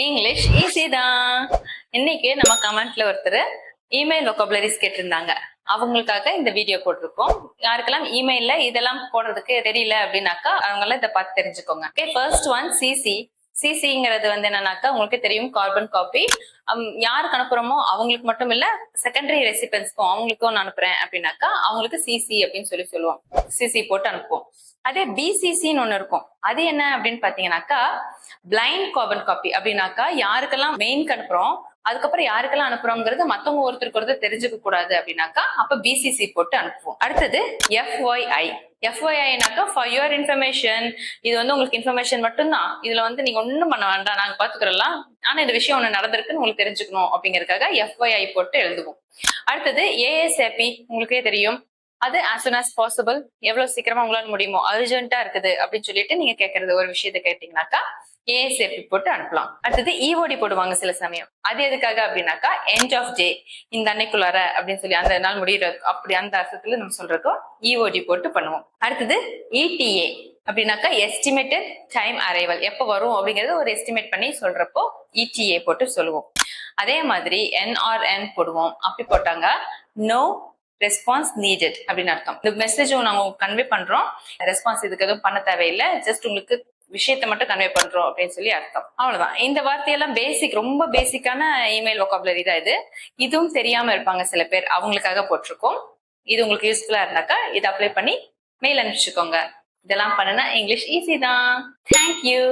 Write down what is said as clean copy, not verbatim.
English easy தான். இன்னைக்கு நம்ம கமெண்ட்ல ஒருத்தர் இமெயில் வொக்காபுலரிஸ் கேட்டிருந்தாங்க. அவங்களுக்காக இந்த வீடியோ போட்டிருக்கோம். யாருக்கெல்லாம் இமெயில்ல இதெல்லாம் போடுறதுக்கு தெரியல அப்படின்னாக்கா அவங்களாம் இதை பார்த்து தெரிஞ்சுக்கோங்க. Okay, first one CC. சிசிங்கிறது வந்து என்னன்னாக்கா உங்களுக்கு தெரியும், கார்பன் காப்பி. யாருக்கு அனுப்புறோமோ அவங்களுக்கு மட்டும் இல்ல, செகண்டரி ரெசிபென்ஸ்க்கும் அவங்களுக்கும் நான் அனுப்புறேன் அப்படின்னாக்கா அவங்களுக்கு சிசி அப்படின்னு சொல்லுவோம். சிசி போட்டு அனுப்புவோம். அதே பிசிசின்னு ஒண்ணு இருக்கும். அது என்ன அப்படின்னு பாத்தீங்கன்னாக்கா பிளைண்ட் கார்பன் காப்பி. அப்படின்னாக்கா யாருக்கெல்லாம் மெயின்க்கு அனுப்புறோம், அதுக்கப்புறம் யாருக்கெல்லாம் அனுப்புறோங்கிறது மத்தவங்க ஒருத்தருக்கு ஒருத்தர் தெரிஞ்சுக்க கூடாது அப்படின்னாக்கா அப்ப பிசிசி போட்டு அனுப்புவோம். அடுத்தது எஃப்ஒய்ஐ. எஃப்ஒய்ஐனாக்கா ஃபார் யுவர் இன்ஃபர்மேஷன். இது வந்து உங்களுக்கு இன்ஃபர்மேஷன் மட்டும்தான். இதுல வந்து நீங்க ஒண்ணும் பண்ண வேண்டாம், நாங்க பாத்துக்கிறோம். ஆனா இந்த விஷயம் ஒண்ணு நடந்திருக்குன்னு உங்களுக்கு தெரிஞ்சுக்கணும் அப்படிங்கறதுக்காக எஃப்ஒய்ஐ போட்டு எழுதுவோம். அடுத்தது ஏஎஸ்ஏபி. உங்களுக்கே தெரியும், அது as soon as possible, எவ்வளவு சீக்கிரமா உங்களால முடியுமோ, அர்ஜென்ட்டா இருக்குது அப்படின்னு சொல்லிட்டு நீங்க கேட்கறது ஒரு விஷயத்த கேட்டீங்கன்னாக்கா ஏஎஸ்ஏபி போட்டு அனுப்பலாம். அடுத்தது இஓடி போடுவாங்க சில சமயம். அது எதுக்காக அப்படின்னாக்கா எண்ட் ஆஃப் டே, இந்த அன்னைக்குள்ளார அப்படின்னு சொல்லி அந்த நாள் முடிகிற அப்படி அந்த அர்த்தத்துல நம்ம சொல்றோம் இஓடி போட்டு பண்ணுவோம். அடுத்தது இடிஏ அப்படின்னாக்கா எஸ்டிமேட்டட் டைம் அரைவல். எப்ப வரும் அப்படிங்கறது ஒரு எஸ்டிமேட் பண்ணி சொல்றப்போ இடிஏ போட்டு சொல்லுவோம். அதே மாதிரி என்ஆர்என் போடுவோம். அப்படி போட்டாங்க நோ ரெஸ்பான்ஸ் நீடட் அப்படின்னு அர்த்தம். இந்த மெசேஜும் நாங்க கன்வே பண்றோம், ரெஸ்பான்ஸ் இதுக்கு எதுவும் பண்ண தேவையில்லை, ஜஸ்ட் உங்களுக்கு விஷயத்தை மட்டும் கன்வே பண்றோம் அப்படின்னு சொல்லி அர்த்தம். அவ்வளவுதான். இந்த வார்த்தையெல்லாம் பேசிக், ரொம்ப பேசிக்கான இமெயில் வொக்காபுலரி தான் இது. இதுவும் தெரியாம இருப்பாங்க சில பேர், அவங்களுக்காக போட்டிருக்கோம். இது உங்களுக்கு யூஸ்ஃபுல்லா இருந்தாக்கா இதை அப்ளை பண்ணி மெயில் அனுப்பிச்சுக்கோங்க. இதெல்லாம் பண்ணுனா இங்கிலீஷ் ஈஸி தான். தேங்க்யூ.